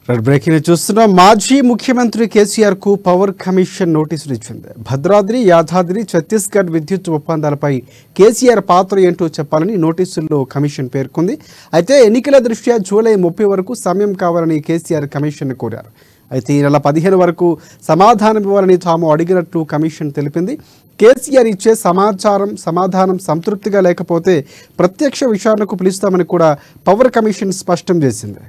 Breaking చూస్తున్న మాజీ ముఖ్యమంత్రి కేసీఆర్ కు పవర్ కమిషన్ నోటీసులు ఇచ్చింది. భద్రాద్రి, యాదాద్రి, ఛత్తీస్గఢ్ విద్యుత్ ఒప్పందాలపై కేసీఆర్ పాత్ర ఏంటో చెప్పాలని నోటీసుల్లో కమిషన్ పేర్కొంది. అయితే ఎన్నికల దృష్ట్యా జూలై 30 వరకు సమయం కావాలని కేసీఆర్ కమిషన్ కోరారు. అయితే ఈ నెల 15 వరకు సమాధానం ఇవ్వాలని తాము అడిగినట్లు కమిషన్ తెలిపింది. కేసీఆర్ ఇచ్చే సమాధానం సంతృప్తిగా లేకపోతే ప్రత్యక్ష విచారణకు పిలుస్తామని కూడా పవర్ కమిషన్ స్పష్టం చేసింది.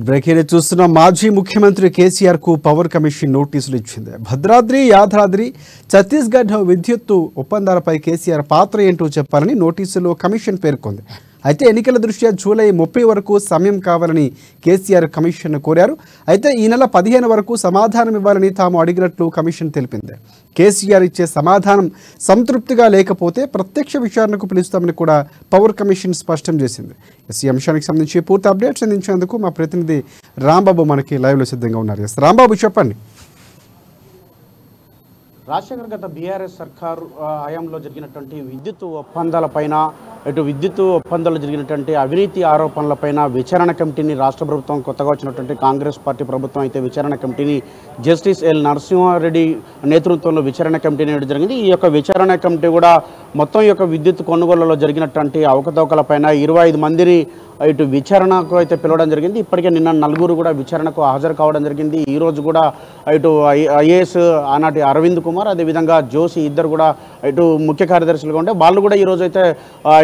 బ్రేకింగ్ చూస్తున్న మాజీ ముఖ్యమంత్రి కేసీఆర్ కు పవర్ కమిషన్ నోటీసులు ఇచ్చింది. భద్రాద్రి, యాదాద్రి, ఛత్తీస్గఢ్ విద్యుత్ ఒప్పందాలపై కేసీఆర్ పాత్ర ఏంటో చెప్పాలని నోటీసులో కమిషన్ పేర్కొంది. అయితే ఎన్నికల దృష్ట్యా జూలై 30 వరకు సమయం కావాలని కేసీఆర్ కమిషన్ కోరారు. అయితే ఈ నెల 15 వరకు సమాధానం ఇవ్వాలని తాము అడిగినట్లు కమిషన్ తెలిపింది. కేసీఆర్ ఇచ్చే సమాధానం సంతృప్తిగా లేకపోతే ప్రత్యక్ష విచారణకు పిలుస్తామని కూడా పవర్ కమిషన్ స్పష్టం చేసింది. ఈ అంశానికి సంబంధించి పూర్తి అప్డేట్స్ అందించేందుకు మా ప్రతినిధి రాంబాబు మనకి లైవ్లో సిద్ధంగా ఉన్నారు. రాంబాబు, చెప్పండి. రాజశేఖర్ గత బీఆర్ఎస్ సర్కారు హయాంలో జరిగినటువంటి విద్యుత్ ఒప్పందాలపైన, ఇటు విద్యుత్ ఒప్పందాలు జరిగినటువంటి అవినీతి ఆరోపణలపైన విచారణ కమిటీని రాష్ట్ర ప్రభుత్వం కొత్తగా వచ్చినటువంటి కాంగ్రెస్ పార్టీ ప్రభుత్వం అయితే విచారణ కమిటీని జస్టిస్ ఎల్ నరసింహారెడ్డి నేతృత్వంలో విచారణ కమిటీని వేయడం జరిగింది. ఈ యొక్క విచారణ కమిటీ కూడా మొత్తం యొక్క విద్యుత్ కొనుగోళ్లలో జరిగినటువంటి అవకతవకలపైన 25 మందిని ఇటు విచారణకు అయితే పిలవడం జరిగింది. ఇప్పటికే నిన్న 4 కూడా విచారణకు హాజరు కావడం జరిగింది. ఈరోజు కూడా ఇటు ఐఏఎస్ ఆనాటి అరవింద్ కుమార్, అదేవిధంగా జోషి ఇద్దరు కూడా ఇటు ముఖ్య కార్యదర్శులుగా ఉంటే వాళ్ళు కూడా ఈరోజు అయితే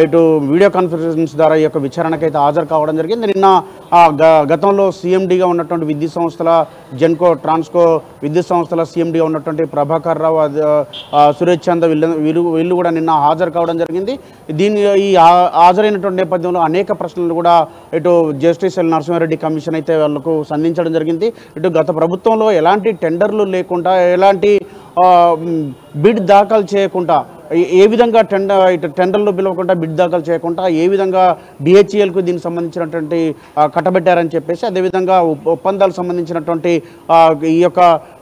ఇటు వీడియో కాన్ఫరెన్స్ ద్వారా ఈ యొక్క విచారణకు అయితే హాజరు కావడం జరిగింది. నిన్న గతంలో సీఎండీగా ఉన్నటువంటి విద్యుత్ సంస్థల జెన్కో, ట్రాన్స్కో విద్యుత్ సంస్థల సీఎండీగా ఉన్నటువంటి ప్రభాకర్ రావు, సురేష్ చంద్ర వీళ్ళు కూడా నిన్న హాజరు కావడం జరిగింది. ఈ హాజరైనటువంటి నేపథ్యంలో అనేక ప్రశ్నలు కూడా ఇటు జస్టిస్ ఎల్ నరసింహారెడ్డి కమిషన్ అయితే వాళ్ళకు సంధించడం జరిగింది. ఇటు గత ప్రభుత్వంలో ఎలాంటి టెండర్లు లేకుండా, ఎలాంటి బిడ్ దాఖలు చేయకుండా, ఏ విధంగా టెండర్లు పిలవకుండా బిడ్ దాఖలు చేయకుండా ఏ విధంగా బిహెచ్ఈఎల్కు దీనికి సంబంధించినటువంటి కట్టబెట్టారని చెప్పేసి, అదేవిధంగా ఒప్పందాలకు సంబంధించినటువంటి ఈ యొక్క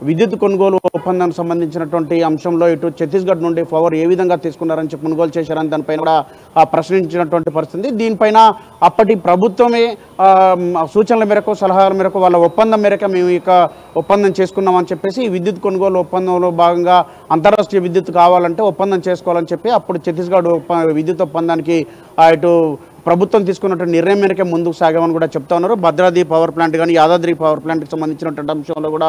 విద్యుత్ కొనుగోలు ఒప్పందానికి సంబంధించినటువంటి అంశంలో ఇటు ఛత్తీస్గఢ్ నుండి పవర్ ఏ విధంగా తీసుకున్నారని చెప్పి కొనుగోలు చేశారని దానిపైన కూడా ప్రశ్నించినటువంటి పరిస్థితి. దీనిపైన అప్పటి ప్రభుత్వమే సూచనల మేరకు, సలహాల మేరకు, వాళ్ళ ఒప్పందం మేరకు మేము ఇక ఒప్పందం చేసుకున్నామని చెప్పేసి, విద్యుత్ కొనుగోలు ఒప్పందంలో భాగంగా అంతర్రాష్ట్రీయ విద్యుత్ కావాలంటే ఒప్పందం చేసుకోవాలని చెప్పి అప్పుడు ఛత్తీస్గఢ్ విద్యుత్ ఒప్పందానికి ఇటు ప్రభుత్వం తీసుకున్నటువంటి నిర్ణయం మేరకే ముందుకు సాగామని కూడా చెప్తా ఉన్నారు. భద్రాద్రి పవర్ ప్లాంట్ కానీ, యాదాద్రి పవర్ ప్లాంట్కి సంబంధించినటువంటి అంశంలో కూడా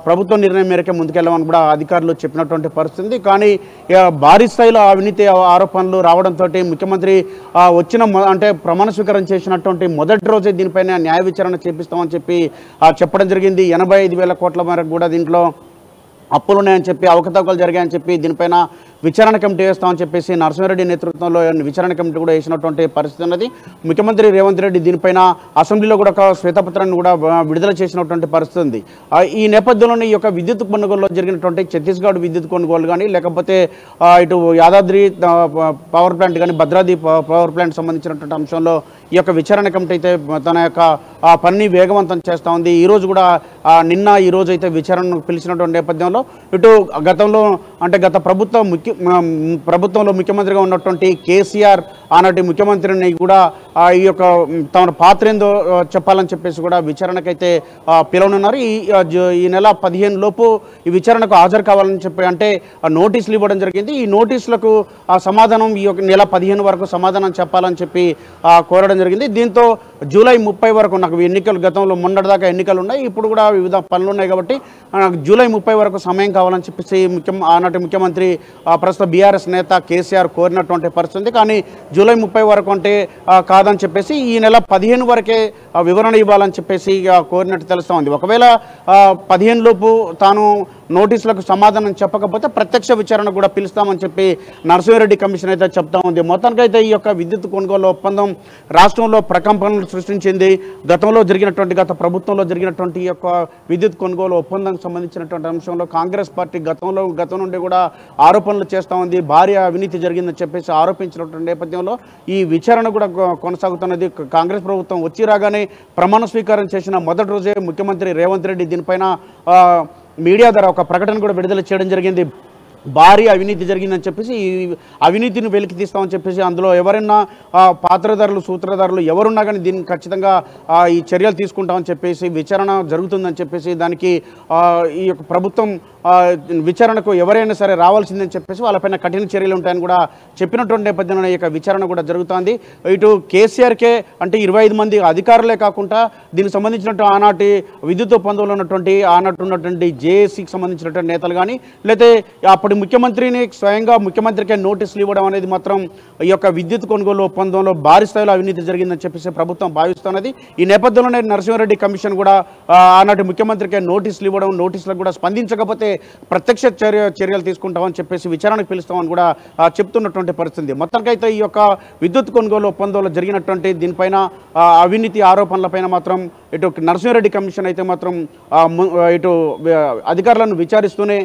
ప్రభుత్వం నిర్ణయం మేరకే ముందుకెళ్ళమని కూడా అధికారులు చెప్పినటువంటి పరిస్థితి. కానీ భారీ స్థాయిలో అవినీతి ఆరోపణలు రావడంతో ముఖ్యమంత్రి అంటే ప్రమాణ స్వీకారం చేసినటువంటి మొదటి రోజే దీనిపైన న్యాయ విచారణ చేపిస్తామని చెప్పి చెప్పడం జరిగింది. 85,000 కోట్ల మేరకు కూడా దీంట్లో అప్పులు ఉన్నాయని చెప్పి, అవకతవకలు జరిగాయని చెప్పి దీనిపైన విచారణ కమిటీ వేస్తామని చెప్పేసి నరసింహారెడ్డి నేతృత్వంలో విచారణ కమిటీ కూడా వేసినటువంటి పరిస్థితి ఉన్నది. ముఖ్యమంత్రి రేవంత్ రెడ్డి దీనిపైన అసెంబ్లీలో కూడా ఒక శ్వేతపత్రాన్ని కూడా విడుదల చేసినటువంటి పరిస్థితి ఉంది. ఈ నేపథ్యంలోనే ఈ యొక్క విద్యుత్ కొనుగోలులో జరిగినటువంటి ఛత్తీస్గఢ్ విద్యుత్ కొనుగోలు కానీ, లేకపోతే ఇటు యాదాద్రి పవర్ ప్లాంట్ కానీ, భద్రాద్రి పవర్ ప్లాంట్ సంబంధించినటువంటి అంశంలో ఈ యొక్క విచారణ కమిటీ అయితే తన యొక్క పనిని వేగవంతం చేస్తూ ఉంది. ఈరోజు కూడా నిన్న ఈరోజు అయితే విచారణను పిలిచినటువంటి నేపథ్యంలో ఇటు గతంలో అంటే గత ప్రభుత్వంలో ముఖ్యమంత్రిగా ఉన్నటువంటి కేసీఆర్ ఆనాటి ముఖ్యమంత్రిని కూడా ఈ యొక్క తమ పాత్ర ఏందో చెప్పాలని చెప్పేసి కూడా విచారణకైతే పిలవనున్నారు. ఈ నెల 15 లోపు ఈ విచారణకు హాజరు కావాలని చెప్పి అంటే నోటీసులు ఇవ్వడం జరిగింది. ఈ నోటీసులకు సమాధానం ఈ యొక్క నెల 15 వరకు సమాధానం చెప్పాలని చెప్పి కోరడం జరిగింది. దీంతో జూలై 30 వరకు నాకు ఎన్నికలు గతంలో మొన్నటిదాకా ఎన్నికలు ఉన్నాయి, ఇప్పుడు కూడా వివిధ పనులు ఉన్నాయి కాబట్టి జూలై 30 వరకు సమయం కావాలని చెప్పేసి ఆనాటి ముఖ్యమంత్రి ప్రస్తుత బీఆర్ఎస్ నేత కేసీఆర్ కోరినటువంటి పరిస్థితి. కానీ జూలై 30 వరకు అంటే కాదని చెప్పేసి ఈ నెల 15 వరకే వివరణ ఇవ్వాలని చెప్పేసి కోరినట్టు తెలుస్తూ ఉంది. ఒకవేళ 15 లోపు తాను నోటీసులకు సమాధానం చెప్పకపోతే ప్రత్యక్ష విచారణ కూడా పిలుస్తామని చెప్పి నరసింహారెడ్డి కమిషన్ అయితే చెప్తా ఉంది. మొత్తానికైతే ఈ యొక్క విద్యుత్ కొనుగోలు ఒప్పందం రాష్ట్రంలో ప్రకంపనలు సృష్టించింది. గత ప్రభుత్వంలో జరిగినటువంటి ఈ యొక్క విద్యుత్ కొనుగోలు ఒప్పందానికి సంబంధించినటువంటి అంశంలో కాంగ్రెస్ పార్టీ గతం నుండి కూడా ఆరోపణలు చేస్తూ ఉంది. భారీ అవినీతి జరిగిందని చెప్పేసి ఆరోపించినటువంటి నేపథ్యంలో ఈ విచారణ కూడా కొనసాగుతున్నది. కాంగ్రెస్ ప్రభుత్వం వచ్చి రాగానే ప్రమాణ స్వీకారం చేసిన మొదటి రోజే ముఖ్యమంత్రి రేవంత్ రెడ్డి దీనిపైన మీడియా ద్వారా ఒక ప్రకటన కూడా విడుదల చేయడం జరిగింది. భారీ అవినీతి జరిగిందని చెప్పేసి ఈ అవినీతిని వెలికి తీస్తామని చెప్పేసి అందులో ఎవరైనా పాత్రధారులు సూత్రధారులు ఎవరున్నా కానీ దీన్ని ఖచ్చితంగా ఈ చర్యలు తీసుకుంటామని చెప్పేసి విచారణ జరుగుతుందని చెప్పేసి దానికి ఈ యొక్క ప్రభుత్వం విచారణకు ఎవరైనా సరే రావాల్సిందని చెప్పేసి వాళ్ళపైన కఠిన చర్యలు ఉంటాయని కూడా చెప్పినటువంటి నేపథ్యంలో ఈ యొక్క విచారణ కూడా జరుగుతోంది. ఇటు కేసీఆర్కే అంటే 25 మంది అధికారులే కాకుండా దీనికి సంబంధించినట్టు ఆనాటి విద్యుత్ ఒప్పందంలో ఉన్నటువంటి జేఏసీకి సంబంధించినటువంటి నేతలు కానీ లేకపోతే అప్పటి ముఖ్యమంత్రిని స్వయంగా ముఖ్యమంత్రికే నోటీసులు ఇవ్వడం అనేది మాత్రం ఈ యొక్క విద్యుత్ కొనుగోలు ఒప్పందంలో భారీ స్థాయిలో అవినీతి జరిగిందని చెప్పేసి ప్రభుత్వం భావిస్తున్నది. ఈ నేపథ్యంలోనే నరసింహారెడ్డి కమిషన్ కూడా ఆనాటి ముఖ్యమంత్రికే నోటీసులు ఇవ్వడం, నోటీసులకు కూడా స్పందించకపోతే ప్రత్యక్ష చర్యలు తీసుకుంటామని చెప్పేసి విచారణకు పిలుస్తామని కూడా చెప్తున్నటువంటి పరిస్థితి. మొత్తానికైతే ఈ యొక్క విద్యుత్ కొనుగోలు ఒప్పందంలో జరిగినటువంటి దీనిపైన అవినీతి ఆరోపణలపైన మాత్రం ఇటు నరసింహారెడ్డి కమిషన్ అయితే మాత్రం ఇటు అధికారులను విచారిస్తూనే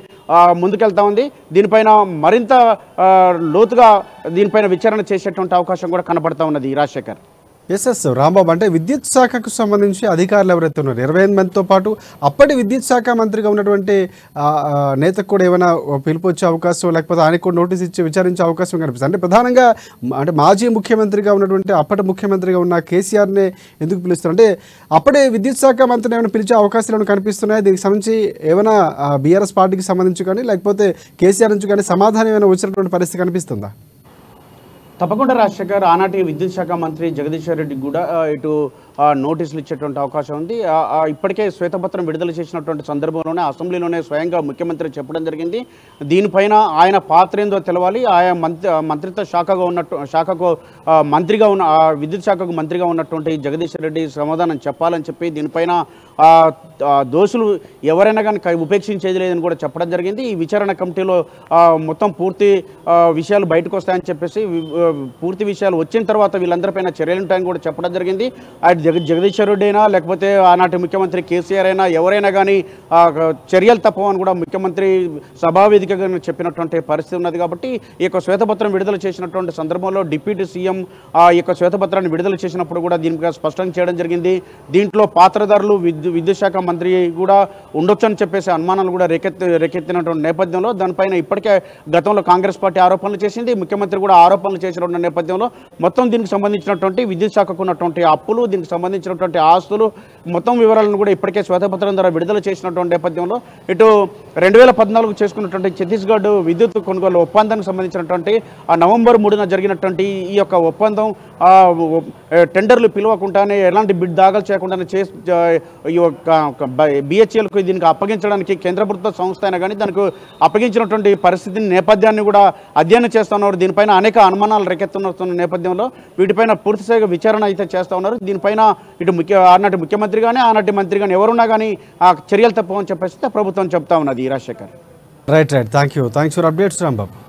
ముందుకెళ్తా ఉంది. దీనిపైన మరింత లోతుగా దీనిపైన విచారణ చేసేటువంటి అవకాశం కూడా కనబడతా ఉన్నది. రాజశేఖర్. ఎస్ రాంబాబు, అంటే విద్యుత్ శాఖకు సంబంధించి అధికారులు ఎవరైతే ఉన్నారు 25 మందితో పాటు అప్పటి విద్యుత్ శాఖ మంత్రిగా ఉన్నటువంటి నేతకు కూడా ఏమైనా పిలుపు వచ్చే అవకాశం లేకపోతే ఆయనకు కూడా నోటీస్ ఇచ్చి విచారించే అవకాశం కనిపిస్తుంది. అంటే ప్రధానంగా అంటే మాజీ ముఖ్యమంత్రిగా ఉన్నటువంటి అప్పటి ముఖ్యమంత్రిగా ఉన్న కేసీఆర్నే ఎందుకు పిలుస్తారు? అంటే అప్పుడే విద్యుత్ శాఖ మంత్రిని ఏమైనా పిలిచే అవకాశాలు ఏమైనా కనిపిస్తున్నాయి? దీనికి సంబంధించి ఏమైనా బీఆర్ఎస్ పార్టీకి సంబంధించి కానీ లేకపోతే కేసీఆర్ నుంచి కానీ సమాధానం ఏమైనా వచ్చినటువంటి పరిస్థితి కనిపిస్తుందా? తప్పకుండా రాజశేఖర్, ఆనాటి విద్యుత్ శాఖ మంత్రి జగదీశ్వర్ రెడ్డి కూడా ఇటు నోటీసులు ఇచ్చేటువంటి అవకాశం ఉంది. ఇప్పటికే శ్వేతపత్రం విడుదల చేసినటువంటి సందర్భంలోనే అసెంబ్లీలోనే స్వయంగా ముఖ్యమంత్రి చెప్పడం జరిగింది. దీనిపైన ఆయన పాత్ర ఏందో తెలవాలి, ఆయా మంత్రిత్వ శాఖకు మంత్రిగా ఉన్న విద్యుత్ శాఖకు మంత్రిగా ఉన్నటువంటి జగదీశ్వర్ రెడ్డి సమాధానం చెప్పాలని చెప్పి దీనిపైన దోషులు ఎవరైనా కానీ ఉపేక్షించేది లేదని కూడా చెప్పడం జరిగింది. ఈ విచారణ కమిటీలో మొత్తం పూర్తి విషయాలు బయటకు వస్తాయని చెప్పేసి పూర్తి విషయాలు వచ్చిన తర్వాత వీళ్ళందరిపైన చర్యలు ఉంటాయని కూడా చెప్పడం జరిగింది. జగదీశ్వర్ రెడ్డి అయినా లేకపోతే ఆనాటి ముఖ్యమంత్రి కేసీఆర్ అయినా ఎవరైనా కానీ చర్యలు తప్పవని కూడా ముఖ్యమంత్రి సభావేదికగా చెప్పినటువంటి పరిస్థితి ఉన్నది. కాబట్టి ఈ యొక్క శ్వేతపత్రం విడుదల చేసినటువంటి సందర్భంలో డిప్యూటీ సీఎం ఈ యొక్క శ్వేతపత్రాన్ని విడుదల చేసినప్పుడు కూడా దీనికి స్పష్టం చేయడం జరిగింది. దీంట్లో పాత్రధారులు విద్యుత్ శాఖ మంత్రి కూడా ఉండొచ్చు అని చెప్పేసి అనుమానాలు కూడా రేకెత్తినటువంటి నేపథ్యంలో దానిపైన ఇప్పటికే గతంలో కాంగ్రెస్ పార్టీ ఆరోపణలు చేసింది, ముఖ్యమంత్రి కూడా ఆరోపణలు చేసినటువంటి నేపథ్యంలో మొత్తం దీనికి సంబంధించినటువంటి విద్యుత్ శాఖకు ఉన్నటువంటి అప్పులు, దీనికి సంబంధించినటువంటి ఆస్తులు మొత్తం వివరాలను కూడా ఇప్పటికే శ్వేతపత్రం ద్వారా విడుదల చేసినటువంటి నేపథ్యంలో ఇటు 2014 చేసుకున్నటువంటి ఛత్తీస్గఢ్ విద్యుత్ కొనుగోలు ఒప్పందానికి సంబంధించినటువంటి నవంబర్ 3న జరిగినటువంటి ఈ యొక్క ఒప్పందం టెండర్లు పిలవకుండానే ఎలాంటి బిడ్ దాఖలు చేయకుండానే బిహెచ్ఎల్కు దీనికి అప్పగించడానికి కేంద్ర ప్రభుత్వ సంస్థ అయినా కానీ దానికి అప్పగించినటువంటి పరిస్థితిని నేపథ్యాన్ని కూడా అధ్యయనం చేస్తూ ఉన్నారు. దీనిపైన అనేక అనుమానాలు రేకెత్తున్న నేపథ్యంలో వీటిపైన పూర్తిస్థాయిగా విచారణ అయితే చేస్తూ ఉన్నారు. దీనిపైన ఇటు ఆనాటి ముఖ్యమంత్రి కానీ ఆనాటి మంత్రి కానీ ఎవరున్నా కానీ ఆ చర్యలు తప్పవని చెప్పేసి ప్రభుత్వం చెప్తా ఉన్నది. Rajasekhar. Right. Thank you for updates Rambabu.